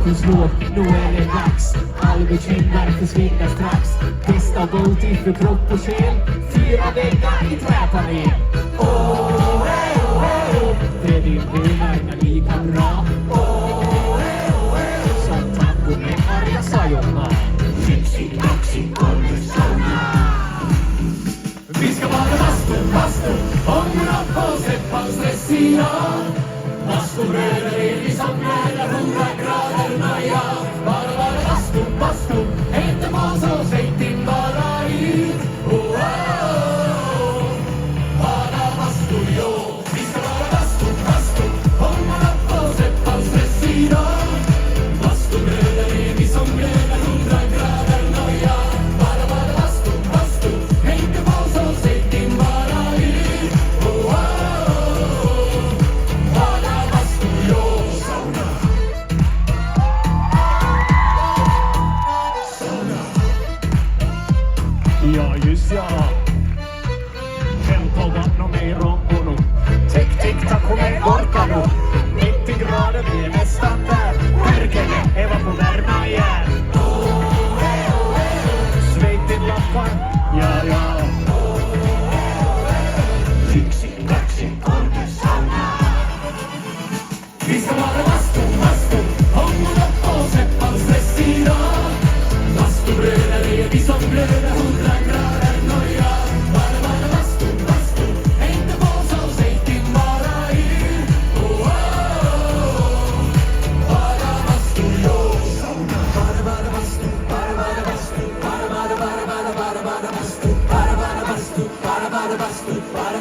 fokuslåg, nu är det dags. All bekymmer försvinner strax. Testa Booty för kropp och själ. 4 väggar i träpanel. Det är din vänner när ni kan dra. Som tango med arga sajorna. Fixi, maxi, sauna. Vi ska vara bastu, ångra på Seppans sida. Bastubröder är vi som glädjer 100 grader naja. Bara bastu, inte var så säg din bara ut. Bara bastu, jo. Vi ska vara bastu, ångra på Seppans sida. Bastubröder är vi som glädjer 100 grader naja. Bara bastu, inte var så säg din bara ut. Ja, just ja. Hämta vattna med romporna. Tick, tack och med orkano. 90 grader, vi är nästan där. Perkele, Eva på värma igen. Svejt din lappar. Ja. Fixi, maxi, sauna. Vi ska vara bastu, hångla på Seppans sida. Bastubröder är vi som blöder 100 grader noja. Bara bastu, inte var så säg din bara in. Bara bastu, jo. Bara bastu, bara bastu, bara bastu, bara bastu, bara bastu, bara bastu, bara bastu, bara